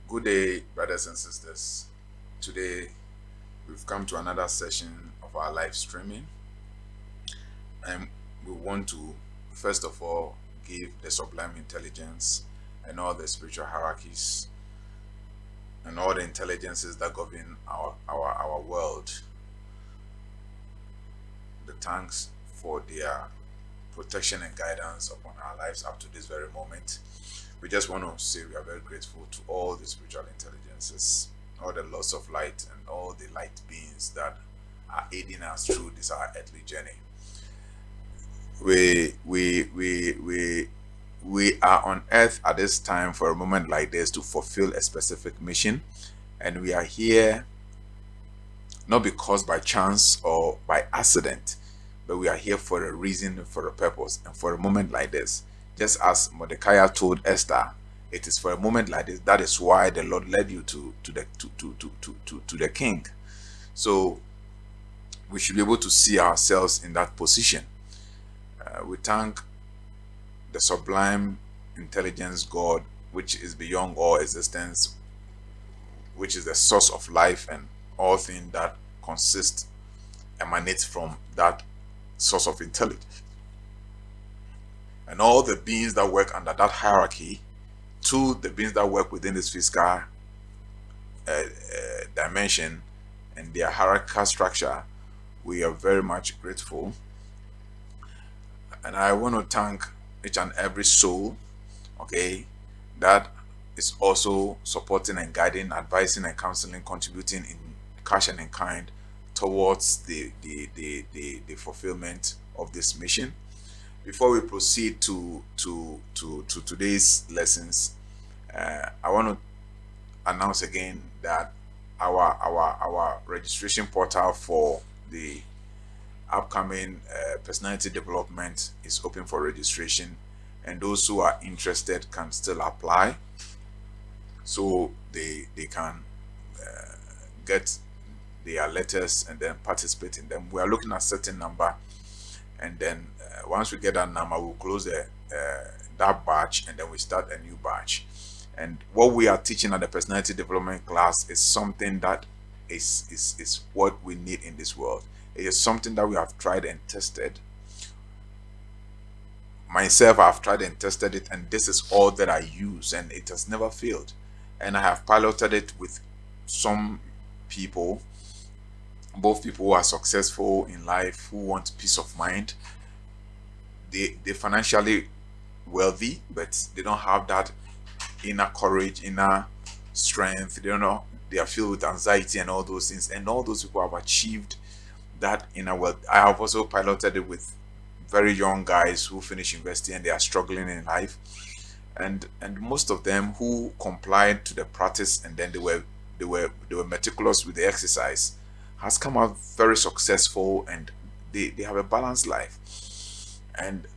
Good day, brothers and sisters. Today, we've come to another session of our live streaming, and we want to, first of all, give the sublime intelligence and all the spiritual hierarchies and all the intelligences that govern our world the thanks for their protection and guidance upon our lives up to this very moment. We just want to say we are very grateful to all the spiritual intelligences, all the lots of light, and all the light beings that are aiding us through this our earthly journey. We are on earth at this time for a moment like this to fulfill a specific mission, and we are here not because by chance or by accident, but we are here for a reason, for a purpose, and for a moment like this. Just as Mordecai told Esther, it is for a moment like this. That is why the Lord led you to the king. So we should be able to see ourselves in that position. We thank the sublime intelligence God, which is beyond all existence, which is the source of life, and all things that consist emanates from that source of intelligence. And all the beings that work under that hierarchy to the beings that work within this physical dimension and their hierarchical structure, we are very much grateful. And I want to thank each and every soul, okay, that is also supporting and guiding, advising and counseling, contributing in cash and in kind towards the fulfillment of this mission. Before we proceed to today's lessons, I want to announce again that our registration portal for the upcoming personality development is open for registration, and those who are interested can still apply, so they can get their letters and then participate in them. We are looking at a certain number, and then once we get that number, we'll close that batch, and then we start a new batch. And what we are teaching at the personality development class is something that is what we need in this world. It is something that we have tried and tested. Myself, I've tried and tested it, and this is all that I use, and it has never failed. And I have piloted it with some people, both people who are successful in life, who want peace of mind. They financially wealthy, but they don't have that inner courage, inner strength. They don't know. They are filled with anxiety and all those things. And all those people have achieved that inner wealth. I have also piloted it with very young guys who finish university and they are struggling in life. And most of them who complied to the practice, and then they were meticulous with the exercise, has come out very successful, and they have a balanced life. And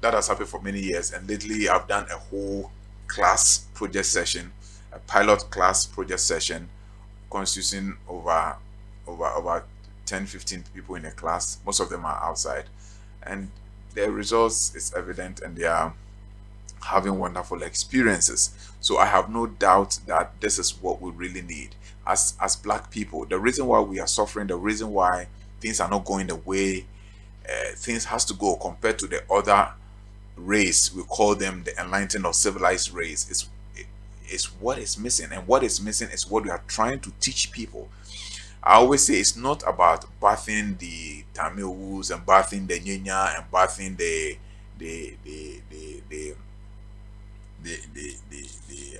that has happened for many years. And lately I've done a whole class project session, a pilot class project session, consisting over 10, 15 people in a class. Most of them are outside, and their results is evident, and they are having wonderful experiences. So I have no doubt that this is what we really need as black people. The reason why we are suffering, the reason why things are not going the way things has to go compared to the other race, we call them the enlightened or civilized race, is what is missing. And what is missing is what we are trying to teach people. I always say it's not about bathing the Tamils and bathing the Nyenya and bathing the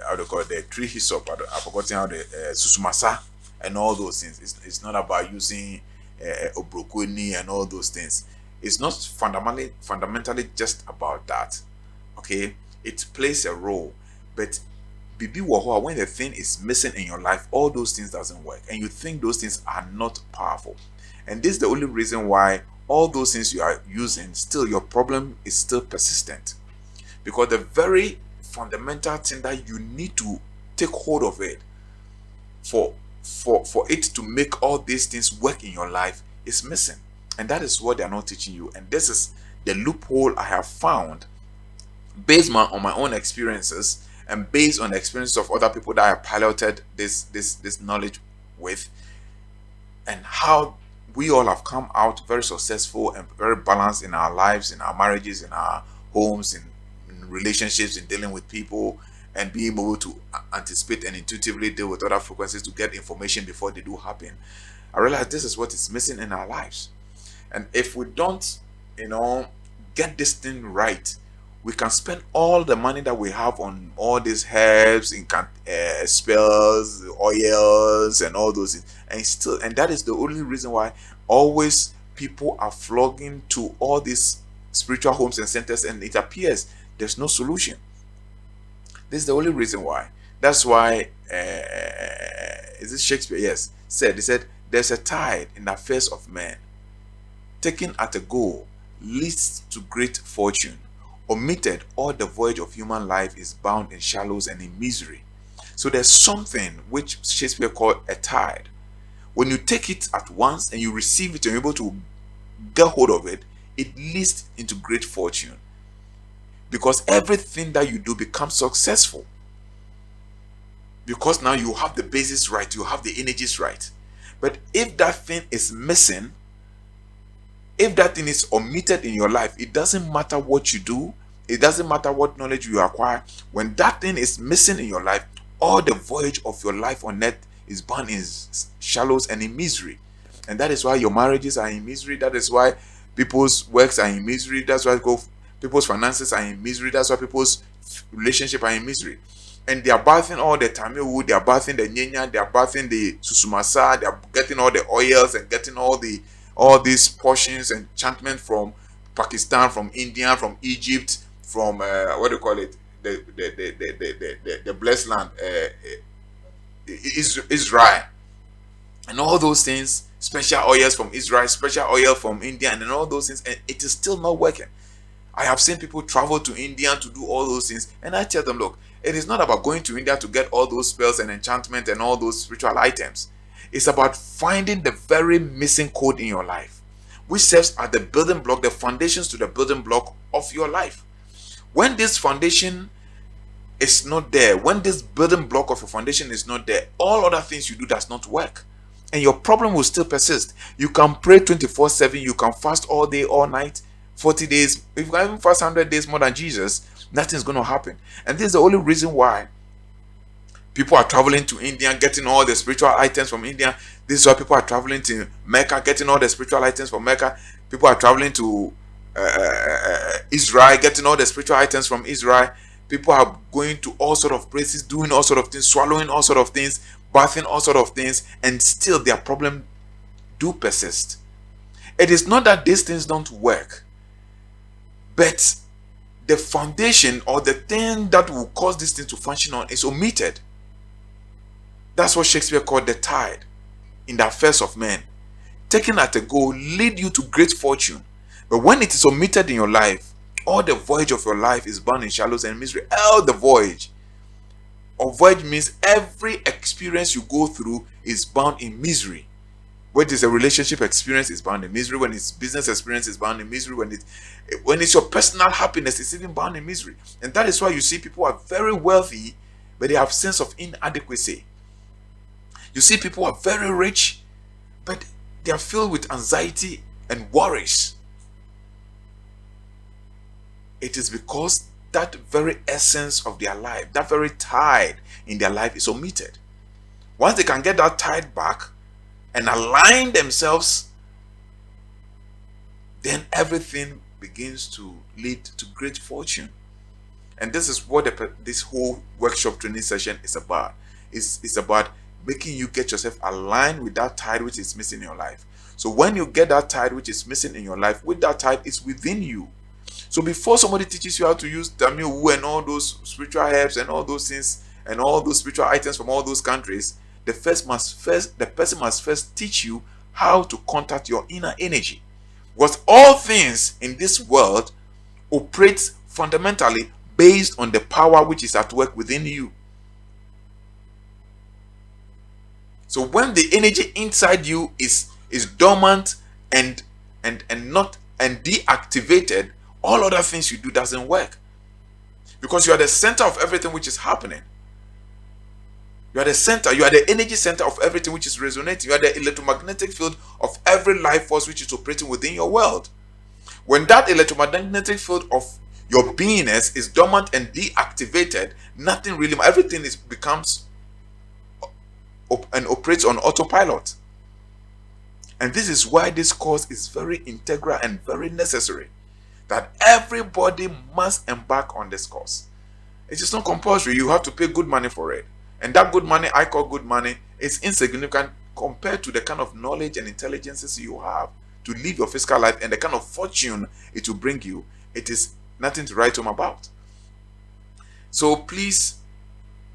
how do you call it, the tree hyssop. I've forgotten how the susumasa and all those things. It's not about using obrokoni and all those things. It's not fundamentally just about that. Okay, it plays a role, but bibi wahua, when the thing is missing in your life, all those things doesn't work, and you think those things are not powerful. And this is the only reason why all those things you are using, still your problem is still persistent, because the very fundamental thing that you need to take hold of it for it to make all these things work in your life is missing. And that is what they are not teaching you. And this is the loophole I have found based on my own experiences and based on the experience of other people that I piloted this knowledge with, and how we all have come out very successful and very balanced in our lives, in our marriages, in our homes, in relationships, in dealing with people, and being able to anticipate and intuitively deal with other frequencies to get information before they do happen. I realize this is what is missing in our lives. And if we don't, you know, get this thing right, we can spend all the money that we have on all these herbs, spells, oils, and all those things, and that is the only reason why always people are flocking to all these spiritual homes and centers, and it appears there's no solution. This is the only reason why. That's why, is it Shakespeare? Yes, he said, there's a tide in the affairs of men. Taken at a goal leads to great fortune. Omitted, all the voyage of human life is bound in shallows and in misery. So there's something which Shakespeare called a tide. When you take it at once and you receive it and you're able to get hold of it, it leads into great fortune. Because everything that you do becomes successful. Because now you have the basis right, you have the energies right. But if that thing is missing, if that thing is omitted in your life, it doesn't matter what you do, it doesn't matter what knowledge you acquire. When that thing is missing in your life, all the voyage of your life on earth is bound in shallows and in misery. And that is why your marriages are in misery. That is why people's works are in misery. That's why people's finances are in misery. That's why people's relationship are in misery. And they are bathing all the tamil wood, they are bathing the nyenya, they are bathing the susumasa, they are getting all the oils and getting all these portions and enchantment from Pakistan, from India, from Egypt, from what do you call it, the blessed land, Israel, and all those things, special oils from Israel, special oil from India, and then all those things, and it is still not working. I have seen people travel to India to do all those things, and I tell them, look, it is not about going to India to get all those spells and enchantment and all those spiritual items. It's about finding the very missing code in your life, which serves as the building block, the foundations to the building block of your life. When this foundation is not there, when this building block of your foundation is not there, all other things you do does not work. And your problem will still persist. You can pray 24/7, you can fast all day, all night, 40 days. If you can even fast 100 days more than Jesus, nothing's going to happen. And this is the only reason why people are traveling to India, getting all the spiritual items from India. This is why people are traveling to Mecca, getting all the spiritual items from Mecca. People are traveling to Israel, getting all the spiritual items from Israel. People are going to all sort of places, doing all sort of things, swallowing all sort of things, bathing all sort of things, and still their problem do persist. It is not that these things don't work, but the foundation or the thing that will cause this thing to function on is omitted. That's what Shakespeare called the tide in the affairs of men. Taken at a goal lead you to great fortune. But when it is omitted in your life, all the voyage of your life is bound in shallows and misery. All the voyage. Or voyage means every experience you go through is bound in misery. When it's a relationship experience, it's bound in misery. When it's business experience, it's bound in misery. When it's your personal happiness, it's even bound in misery. And that is why you see people are very wealthy, but they have sense of inadequacy. You see people are very rich, but they are filled with anxiety and worries. It is because that very essence of their life, that very tide in their life is omitted. Once they can get that tide back and align themselves, then everything begins to lead to great fortune. And this is what this whole workshop training session is about. It's about making you get yourself aligned with that tide which is missing in your life. So when you get that tide which is missing in your life, with that tide is within you. So before somebody teaches you how to use Tamil and all those spiritual herbs and all those things and all those spiritual items from all those countries, the person must first teach you how to contact your inner energy. Because all things in this world operate fundamentally based on the power which is at work within you. So when the energy inside you is dormant and not and deactivated, all other things you do doesn't work. because you are the center of everything which is happening. You are the center, you are the energy center of everything which is resonating. You are the electromagnetic field of every life force which is operating within your world. When that electromagnetic field of your beingness is dormant and deactivated, nothing really, everything becomes and operates on autopilot. And this is why this course is very integral and very necessary, that everybody must embark on this course. It is not compulsory. You have to pay good money for it. And that good money, I call good money, is insignificant compared to the kind of knowledge and intelligences you have to live your physical life and the kind of fortune it will bring you. It is nothing to write home about. So please,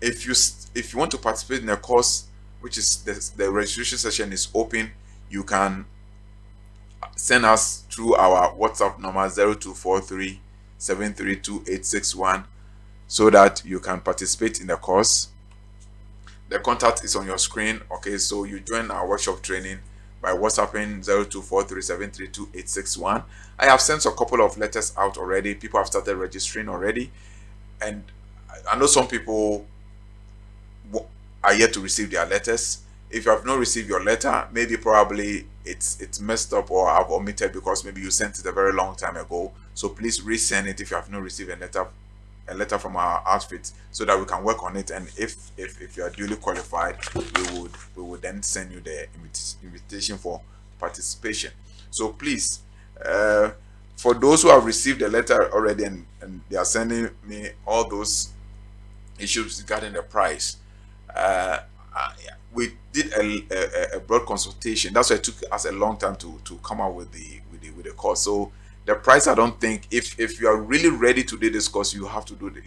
if you want to participate in a course, which is the registration session is open, you can send us through our WhatsApp number 0243 732 so that you can participate in the course. The contact is on your screen. Okay, so you join our workshop training by WhatsApping 0243 732 I have sent a couple of letters out already. People have started registering already, and I know some people are yet to receive their letters. If you have not received your letter, maybe probably it's messed up or I've omitted because maybe you sent it a very long time ago. So please resend it if you have not received a letter from our outfit, so that we can work on it. And if you are duly qualified, we would then send you the invitation for participation. So please, for those who have received the letter already and they are sending me all those issues regarding the price, we did a broad consultation. That's why it took us a long time to come out with the course. So the price, I don't think, if you are really ready to do this course, you have to do it.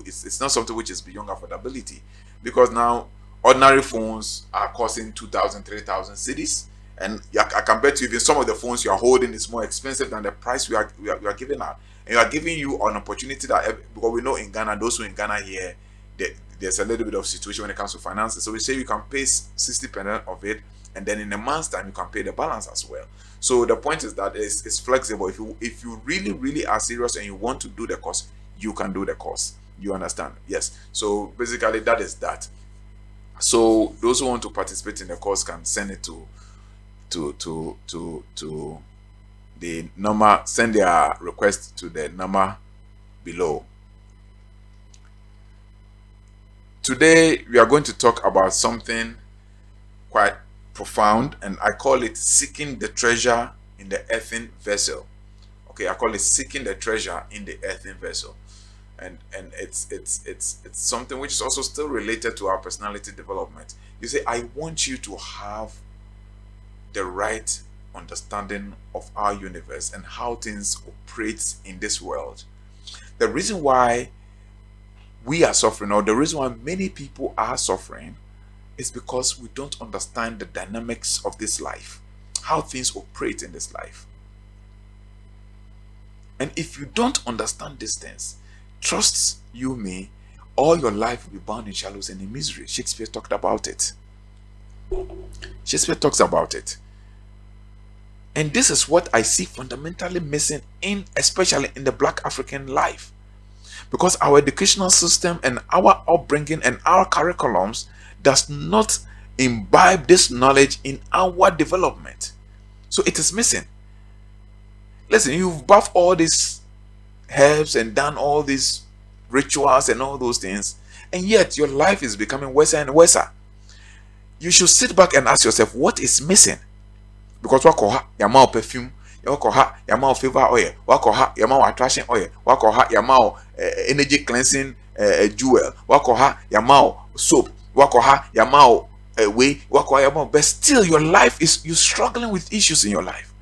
It's not something which is beyond affordability, because now ordinary phones are costing 2,000, 3,000 cedis, and I can bet you even some of the phones you are holding is more expensive than the price we are giving out. And we are giving you an opportunity that, because we know in Ghana, those who in Ghana here, there's a little bit of situation when it comes to finances. So we say you can pay 60% of it, and then in a month's time you can pay the balance as well. So the point is that it's flexible. If you really are serious and you want to do the course, you can do the course. You understand? Yes. So basically that is that. So those who want to participate in the course can send it to the number, send their request to the number below. Today we are going to talk about something quite profound, and I call it seeking the treasure in the earthen vessel. Okay, I call it seeking the treasure in the earthen vessel, and it's something which is also still related to our personality development. You say, I want you to have the right understanding of our universe and how things operate in this world. The reason why we are suffering, or the reason why many people are suffering, is because we don't understand the dynamics of this life, how things operate in this life. And if you don't understand these things, trust you me, all your life will be bound in shallows and in misery. Shakespeare talked about it. Shakespeare talks about it. And this is what I see fundamentally missing especially in the Black African life. Because our educational system and our upbringing and our curriculums does not imbibe this knowledge in our development. So it is missing. Listen, you've buffed all these herbs and done all these rituals and all those things, and yet your life is becoming worse and worse. You should sit back and ask yourself, what is missing? Because yamao perfume, yamao favor oil, yamao attraction oil, yamao energy cleansing jewel, yamao soap, yamao way, yamao. But still, your life is, you're struggling with issues in your life.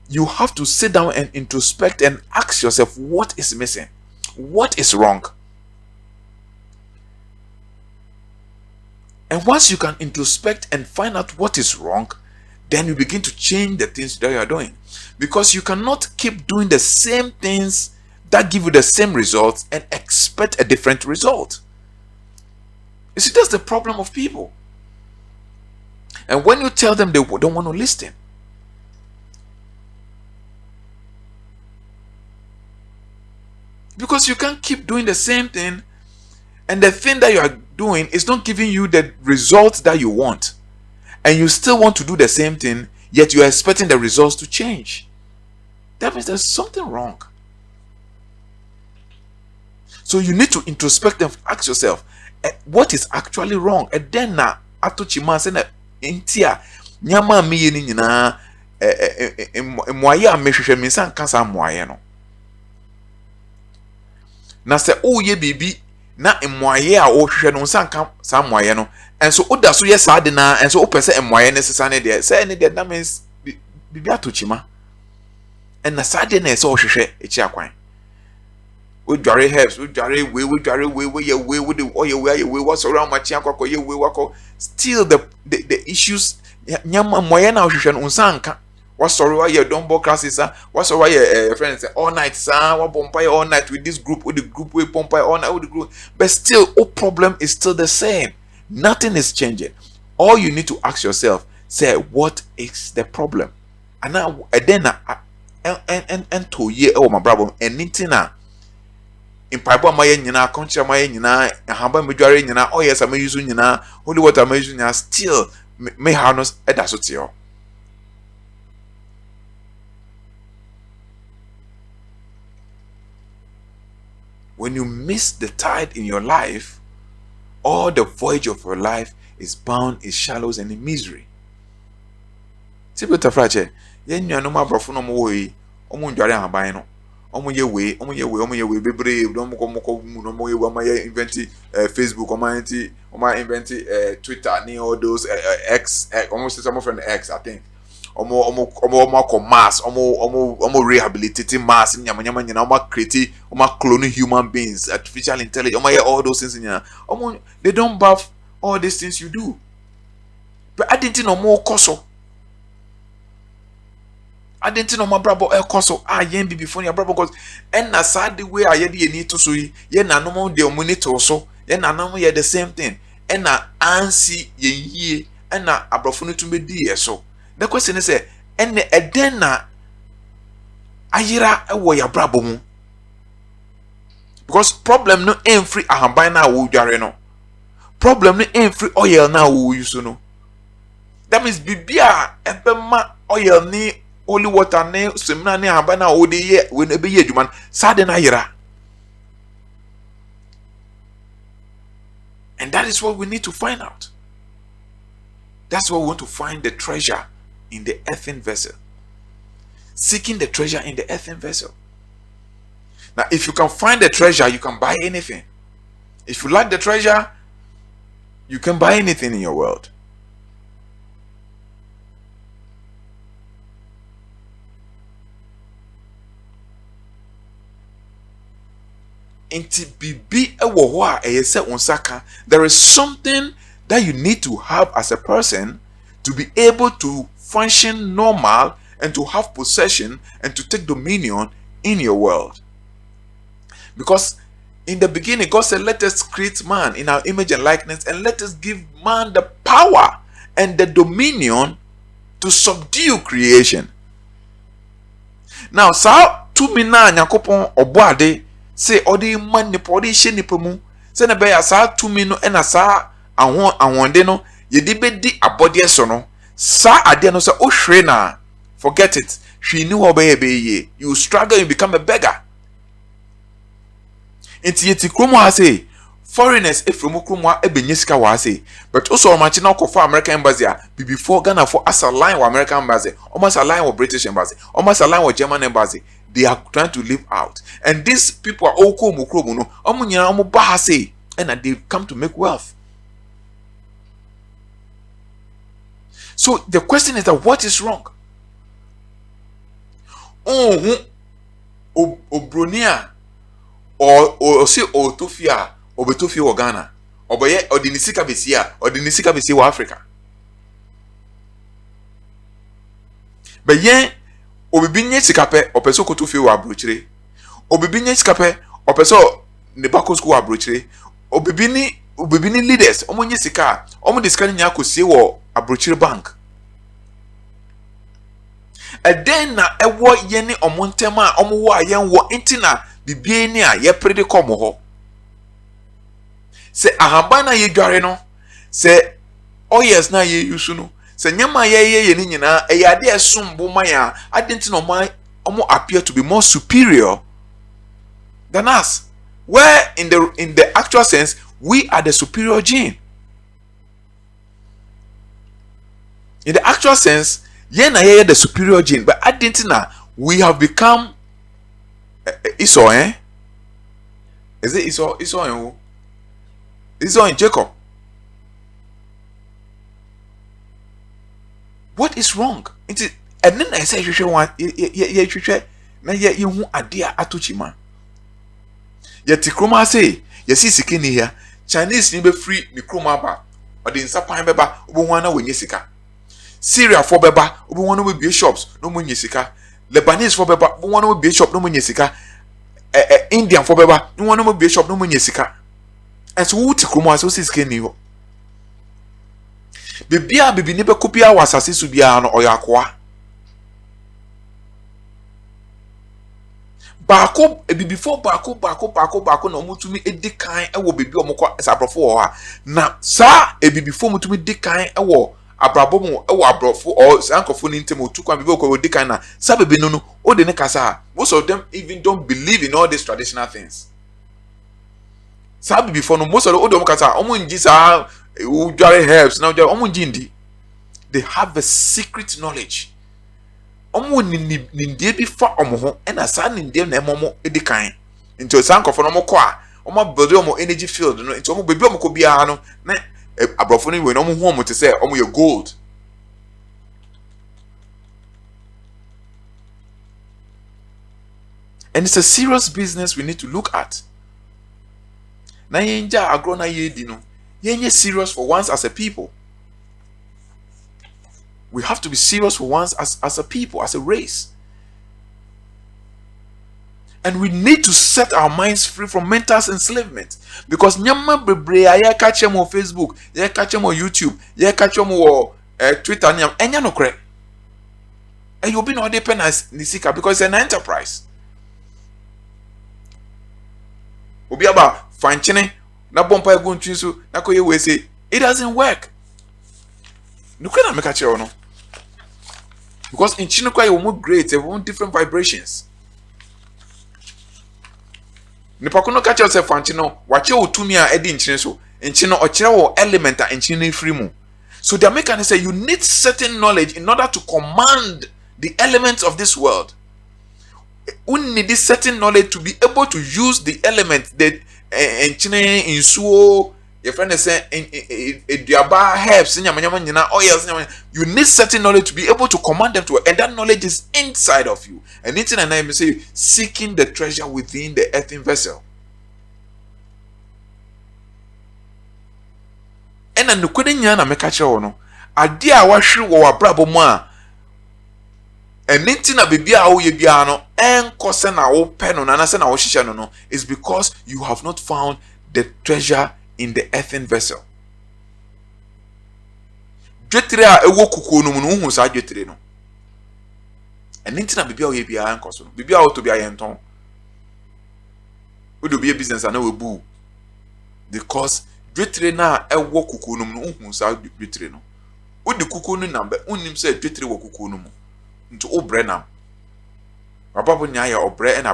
You have to sit down and introspect and ask yourself, what is missing? What is wrong? And once you can introspect and find out what is wrong, then you begin to change the things that you are doing. Because you cannot keep doing the same things that give you the same results and expect a different result. You see, that's the problem of people. And when you tell them, they don't want to listen. Because you can't keep doing the same thing, and the thing that you are doing is not giving you the results that you want, and you still want to do the same thing, yet you are expecting the results to change. That means there's something wrong. So you need to introspect and ask yourself, what is actually wrong? And then na atochima say na entia nyama me ye ni nyina mwaye a mehwehwe me san kasa mwaye no. Na se oye bibi na mwaye a ohwehwe no san ka sa mwaye no, enso oda so ye sa de na enso opese mwaye ne sesa ne de say ne de that means bibi atochima. And na sa de na se ohwehwe echi akwan. We dware herbs, we dware we dware we with the oil we what's around my chiakwa ye we wako. Still the issues nyama moye na ohwehwe no unsanka. What's sorry your dumbo classes, what's your friends all night, sir, what pompire all night with this group, with the group we pompire all night with the group. But still, all problem is still the same. Nothing is changing. All you need to ask yourself, say, what is the problem? And now then and to ye oh my brother anything in pipe my nyina concha my nyina hamba medware nyina oh yes am use nyina holy water am use nyina still me harness edasotio. When you miss the tide in your life, all the voyage of your life is bound in shallows and in misery. See better frache yen nua no ma brofo no mo wo yi omo ndware haban no omo ye we bebre do mo mu no mo ye we ma ye invent Facebook invent Twitter ni all those X almost some friend X I think omo mass omo rehabilitating mass nyama nyina omo create omo cloning human beings, artificial intelligence omo all those things nyina omo they don't buff all these things you do. But I didn't know more koso. I didn't know my brother koso yen be before your brother because and na sad the way I need to so ye na no more the monitor so ye na no ye the same thing and na ansi ye and na abrofo to me di so. The question is and then na ayira ewo ya brabo mu because problem no free ahamban na wo dware no problem no free oil na wo use no. That means bibia ebema oil ni holy water ne semina ne ahamban na wo de ye we no be ye adwuma sade na ayira. And that is what we need to find out. That's why we want to find the treasure in the earthen vessel. Seeking the treasure in the earthen vessel. Now, if you can find the treasure, you can buy anything. If you like the treasure, you can buy anything in your world. There is something that you need to have as a person to be able to function normal and to have possession and to take dominion in your world. Because in the beginning, God said, let us create man in our image and likeness, and let us give man the power and the dominion to subdue creation. Now, sa to me na nyakopon oboade say odi man ni podi hye nipa mu say na be ya sa to me no na sa ahonde no ye di be di abode so no sa ade no say ohwe na forget it hwe ni wo be ye you struggle, you become a beggar. Enti yeti kromo ha say foreigners efremu kromo a ebenye sika wa say but also omanchi na okofo American embassy a before Ghana for as a line with American embassy, almost a line with British embassy, almost a line with German embassy. They are trying to live out, and these people are all kromo no omo nyina omo ba ha say and they come to make wealth. So the question is that what is wrong? Obronia or say Otofia or Betofia or Ghana or by or the Nisika Besia or the Nisika Besia or Africa. But yen obibinye sikape or peso Kotofia or Abrochre obibinye sikape or peso Nebako school Abrochre obibini leaders omonye sika omo discani nyako sie wo Abrochre bank. And then na ewo yeni omontema omo wo ayen wo intina bibie ni a ye prede kom ho se ahaban na ye dware no se oyes na ye yusu no se nyama ye ni nyina e yade esombo man a adenti no man omo appear to be more superior than us, where in the actual sense we are the superior gene. In the actual sense, ye na ye the superior gene, but adenti na we have become Esau, Is it Esau? Esau and who? Esau and Jacob. What is wrong? And then I say you want na ye hu ade a atochi ma. Ye tikroma say ye si sika ni here. Chinese ni be free ni kroma ba. Or the insapan beba obo wana wenye sika. Syria for beba obo wana we be shops no mo nye sika. Lebanese for beba obo wana we be shop no mo nye sika. Indian for beba no wana we be shop no mo nye sika. And so who tikroma so si sika ni ho. Bibia bibi ni be kopia wasase su bia no oyakwa. Bako before bako na omutumi edikan ewo bebi omukwa sabrofo ho ha na sa before mutumi edikan ewo abrabom ewo abrofo or sankofo ni ntem otukwa bebi okwa edikan na sa bebi no o de ne kasa. Most of them even don't believe in all these traditional things. Sa before no most of them o kasa omo nji sa udware herbs na udware omo nji ndi. They have a secret knowledge. Omo nindie bi fa omo ho na sa nindie na emomo edikan nti sankofo no mo ko a omo build omo energy field no nti omo bebi omo ko bia no na abrofo no we no omo hu omo te say omo ye gold. And it's a serious business we need to look at. Na yenja agro na yedi no yenye serious for once as a people. We have to be serious for once as a people, as a race. And we need to set our minds free from mental enslavement. Because nyama bebre ya catch them on Facebook, ya catch them on YouTube, ya catch them on Twitter, enya no kre. And you'll be no depend as nisika because it's an enterprise. Obi aba fanchene na bompa ego ntwinso na koye we say it doesn't work. Nukwe na meka chero no. Because in Chinukwa you move great, they want different vibrations. Nipakuno catch yourself fanchino, watch you utumi a edi nchine so. Nchino ochira wo element a nchine free mu. So the Americans say you need certain knowledge in order to command the elements of this world. We need this certain knowledge to be able to use the elements that nchine insuo. Your friend is saying herbs, you need certain knowledge to be able to command them to work, and that knowledge is inside of you. And it's and I say seeking the treasure within the earthen vessel. And then the couldn't yana make a show no. A dear wash you or brabo ma. And nintina bibia o yebiano and cosena o pen on anasena o shishano no is because you have not found the treasure in the earthen vessel. Dwetre a ewo kukuo no mu no hu sa dwetre no. Enti na bibia o ye bia ankoso no. Bibia o to bia ye nton. We do be a business and we boo. Because dwetre na ewo kukuo no mu no hu sa dwetre no. O di kukuo no number unnim say dwetre wo kukuo no mu. Nto obre nam. Rababo nya ya obre na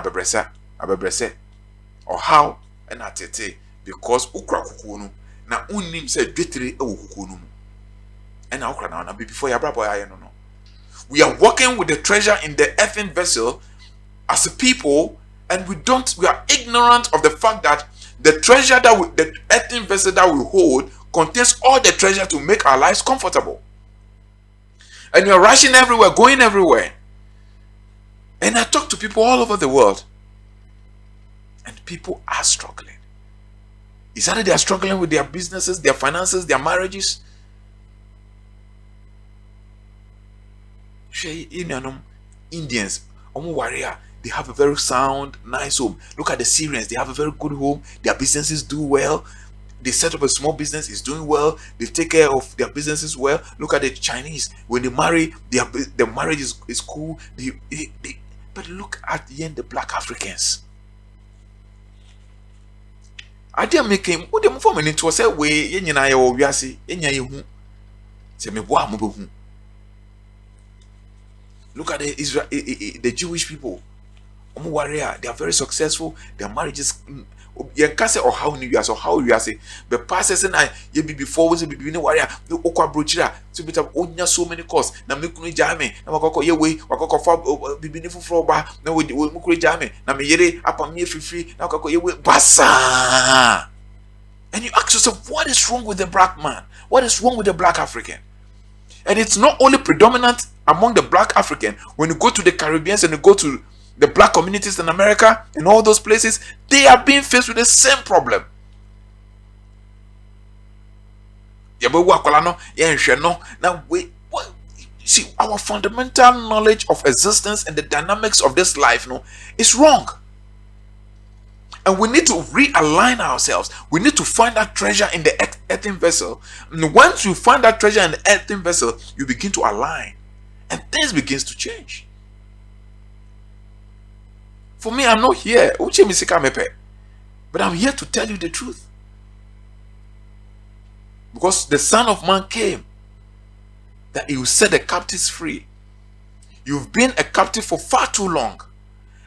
abebrese. Or how and atete. Because ukra kukuo no na unnim say dwetre ewo kukuo no mu and na ukra na before ya brabo ya no. We are working with the treasure in the earthen vessel as a people, and we are ignorant of the fact that the treasure the earthen vessel that we hold contains all the treasure to make our lives comfortable. And you're rushing everywhere, going everywhere. And I talk to people all over the world, and people are struggling. Is that they are struggling with their businesses, their finances, their marriages? Indians, warrior, they have a very sound, nice home. Look at the Syrians, they have a very good home. Their businesses do well. They set up a small business, it's doing well. They take care of their businesses well. Look at the Chinese, when they marry, their marriage is cool. But look at the end, the black Africans. Ade making wo dem for me to say we ye nyina ye wo wiase enya ye hu se me boa mo be hu. Look at the Israel, the Jewish people. Warrior, they are very successful. Their marriages, you can't say or how new years or how you are say. But pastors and I, you be before was be warrior. You okwa brochira. So bit of onya so many course. Na me kunu jame. Na wakoko ye we wakoko fa bibi ni fufuro ba. Na we mukuru jame. Na me yere apa me free. Na wakoko ye we basa. And you ask yourself, what is wrong with the black man? What is wrong with the black African? And it's not only predominant among the black African. When you go to the Caribbeans and you go to the black communities in America, in all those places, they are being faced with the same problem. Now, see, our fundamental knowledge of existence and the dynamics of this life is wrong. And we need to realign ourselves. We need to find that treasure in the earthen vessel. And once you find that treasure in the earthen vessel, you begin to align. And things begins to change. For me, I'm not here. But I'm here to tell you the truth. Because the Son of Man came that he will set the captives free. You've been a captive for far too long.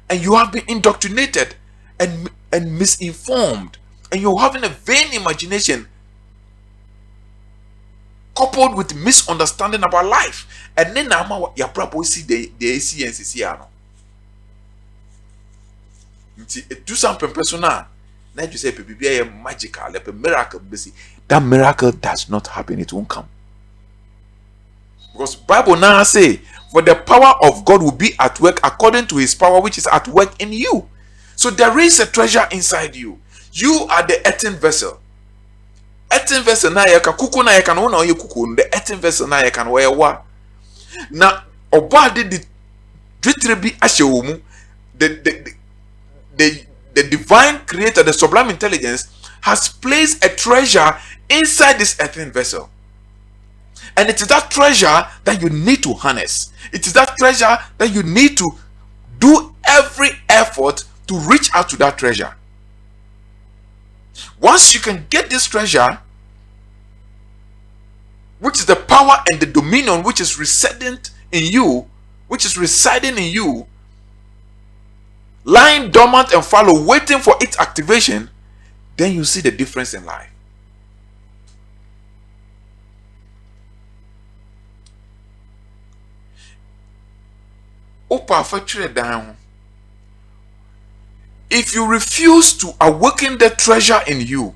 And you have been indoctrinated and misinformed. And you're having a vain imagination coupled with misunderstanding about life. And then now you probably see the ACNCC. Do something personal. Now you say be magical, like a miracle. That miracle does not happen, it won't come. Because Bible now say, for the power of God will be at work according to his power which is at work in you. So there is a treasure inside you. You are the earthen vessel. Earthen vessel na yeka kuku na yeka no na ye kuku. The earthen vessel na yeka no wa. Na oba de dwitrebi ahye wo mu. The divine creator, the sublime intelligence, has placed a treasure inside this earthen vessel. And it is that treasure that you need to harness. It is that treasure that you need to do every effort to reach out to that treasure. Once you can get this treasure, which is the power and the dominion which is residing in you, lying dormant and fallow, waiting for its activation, then you see the difference in life. If you refuse to awaken the treasure in you,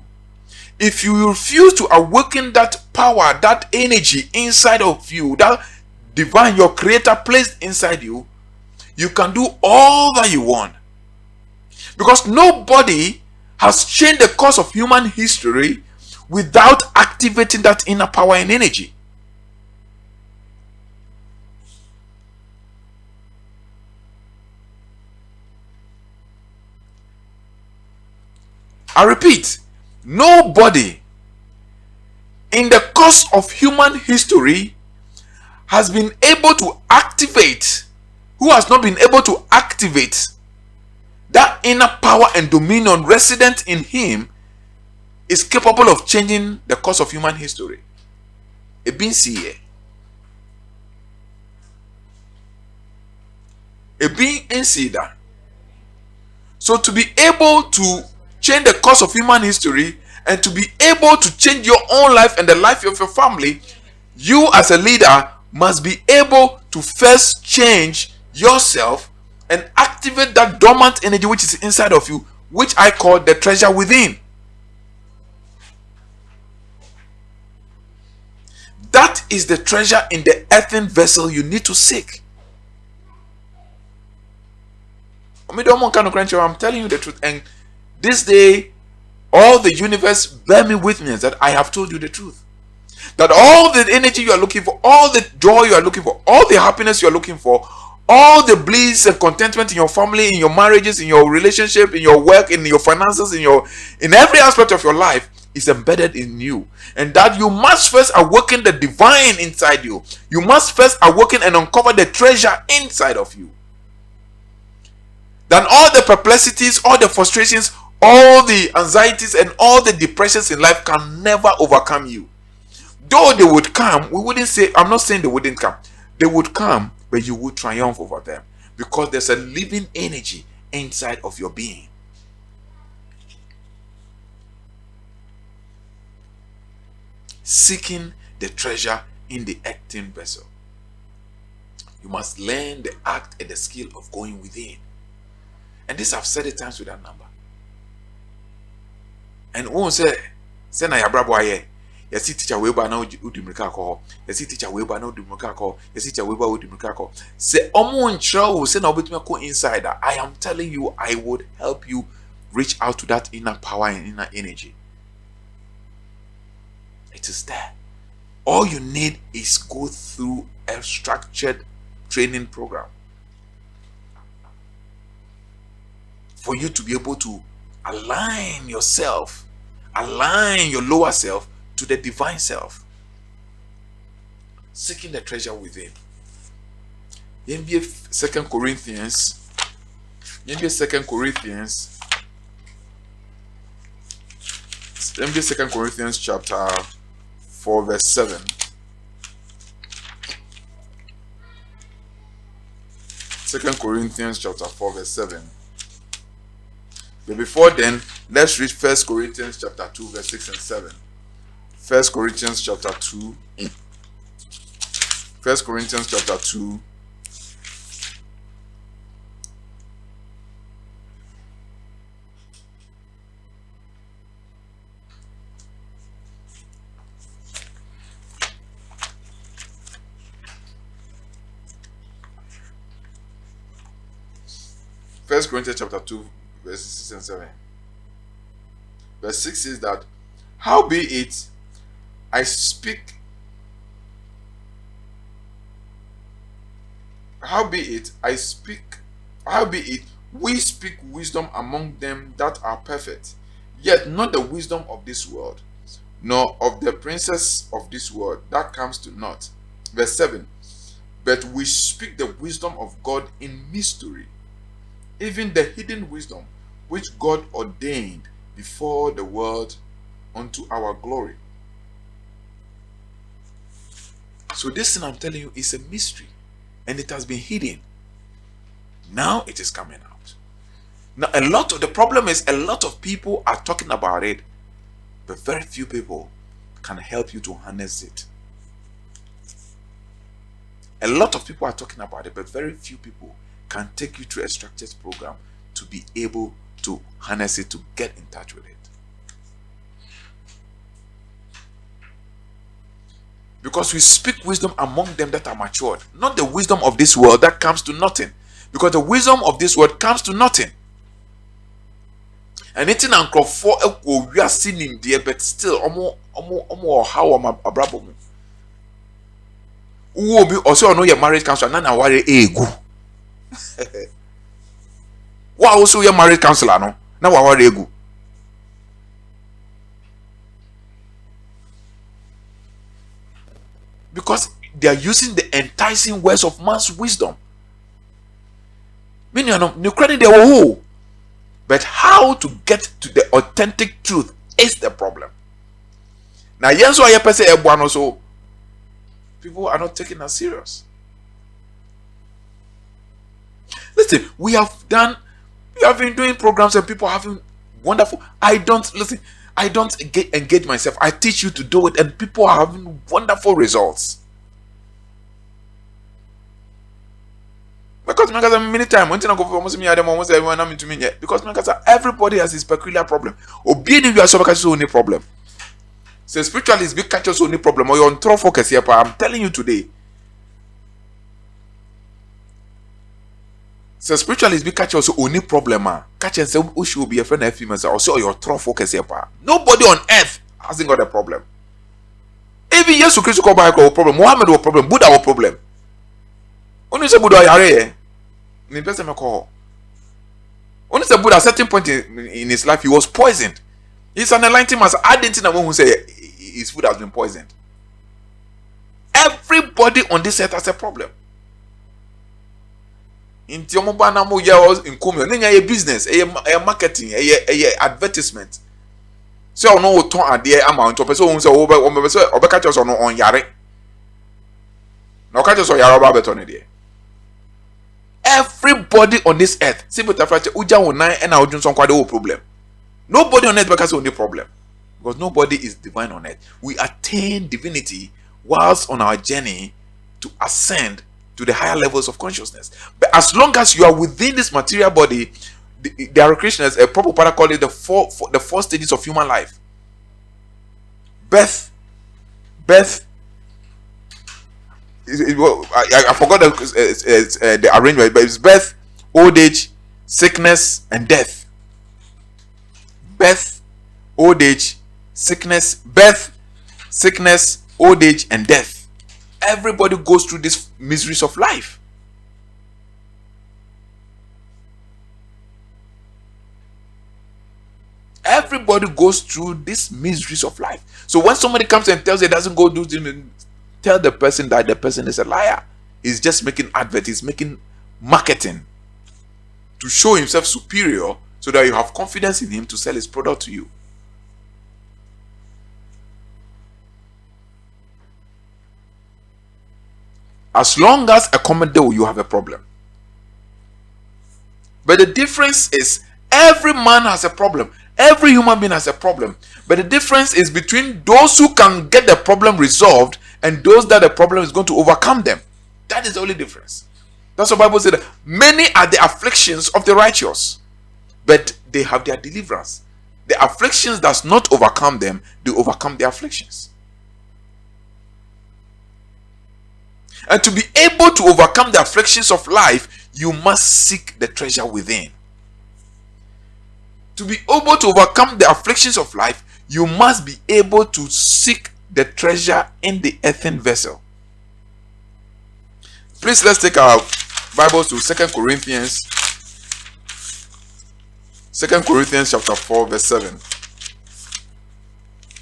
if you refuse to awaken that power, that energy inside of you, that divine, your creator placed inside you, you can do all that you want. Because nobody has changed the course of human history without activating that inner power and energy. I repeat, nobody in the course of human history has been able to activate, who has not been able to activate that inner power and dominion resident in him, is capable of changing the course of human history. It been here. It been in that. So to be able to change the course of human history and to be able to change your own life and the life of your family, you as a leader must be able to first change yourself and activate that dormant energy which is inside of you, which I call the treasure within. That is the treasure in the earthen vessel you need to seek. I'm telling you the truth, and this day all the universe bear me witness that I have told you the truth. That all the energy you are looking for, all the joy you are looking for, all the happiness you are looking for, all the bliss and contentment in your family, in your marriages, in your relationship, in your work, in your finances, in every aspect of your life is embedded in you. And that you must first awaken the divine inside you. You must first awaken and uncover the treasure inside of you. Then all the perplexities, all the frustrations, All the anxieties and all the depressions in life can never overcome you. Though they would come, we wouldn't say, I'm not saying they wouldn't come. They would come, but you would triumph over them because there's a living energy inside of your being. Seeking the treasure in the earthen vessel. You must learn the act and the skill of going within. And this I've said it times with that number. And won't say na ya brabo aye. You see teacher we ba na udi mirika ko. You see teacher we ba na udi mirika ko. You see teacher we ba udi mirika ko. Say omo nchra say na obetumi ko inside. I am telling you, I would help you reach out to that inner power and inner energy. It is there. All you need is go through a structured training program for you to be able to align yourself, align your lower self to the divine self. Seeking the treasure within. NBA 2 Corinthians. NBA 2 Corinthians. NBA 2 Corinthians chapter 4 verse 7. 2 Corinthians chapter 4 verse 7. But before then, let's read 1 Corinthians chapter 2 verse 6 and 7. 1 Corinthians chapter 2. 1 Corinthians chapter 2. First Corinthians chapter 2 verses 6 and 7. Verse 6 says that, howbeit we speak wisdom among them that are perfect, yet not the wisdom of this world, nor of the princes of this world, that comes to naught. Verse 7. But we speak the wisdom of God in mystery, even the hidden wisdom which God ordained before the world unto our glory. So this thing I'm telling you is a mystery, and it has been hidden. Now it is coming out. Now the problem is a lot of people are talking about it, but very few people can help you to harness it. A lot of people are talking about it, but very few people can take you through a structured program to be able to harness it, to get in touch with it. Because we speak wisdom among them that are matured, not the wisdom of this world that comes to nothing. Because the wisdom of this world comes to nothing. And it's an uncle for we are seen in there, but still how am abrabo. Who be also know your marriage counselor, nana worry egu. Why also your marriage counselor no? Na wa worry egu. Because they are using the enticing words of man's wisdom. Meaning, no credit they were. But how to get to the authentic truth is the problem. Now, yes, why you say also people are not taking us serious. Listen, we have been doing programs and people are having wonderful. I don't engage myself. I teach you to do it, and people are having wonderful results. Because many times when I go for almost me, I don't almost everyone I'm into me yet. Because everybody has his peculiar problem. Obedient you are so much only problem. So spiritually is big catch us only problem. Or you're on throw focus here, but I'm telling you today. So spiritually is big catch us only problem. Catch and say who should be a friend of females or so you're throw focus here. Nobody on earth hasn't got a problem. Even Jesus Christ go back a problem. Muhammad was problem. Buddha was problem. Only say Buddha yare. Me person me call. Only say Buddha at a certain point in his life he was poisoned. He's an enlightened man. I didn't know who say his food has been poisoned. Everybody on this earth has a problem. Inti omo ba na mo ya inkomi o nya ye business e marketing e advertisement. So ono wo ton ade amount of person say wo be say obeka cho so no on yare. Na oka cho so yare ba beto ne de. Everybody on this earth, see butterfly uja wo nan e na odun so kwade wo problem. Nobody on earth because only problem. Because nobody is divine on earth. We attain divinity whilst on our journey to ascend to the higher levels of consciousness. But as long as you are within this material body, the are Christians, a proper para call it the four stages of human life. Birth. I forgot the arrangement, but it's birth, old age, sickness, and death. Birth, old age, sickness, birth, sickness, old age, and death. Everybody goes through these miseries of life. Everybody goes through these miseries of life. So when somebody comes and tells you it doesn't go do this, tell the person that the person is a liar. He's just making advert, he's making marketing to show himself superior so that you have confidence in him to sell his product to you. As long as a common day, you have a problem. But the difference is every man has a problem. Every human being has a problem. But the difference is between those who can get the problem resolved and those that the problem is going to overcome them. That is the only difference. That's what the Bible said. Many are the afflictions of the righteous, but they have their deliverance. The afflictions does not overcome them, they overcome the afflictions. And to be able to overcome the afflictions of life, you must seek the treasure within. To be able to overcome the afflictions of life, you must be able to seek the treasure in the earthen vessel. Please, let's take our Bibles to 2 Corinthians. 2 Corinthians chapter 4, verse 7.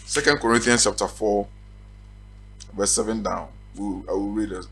2 Corinthians chapter 4, verse 7 down. I will read it.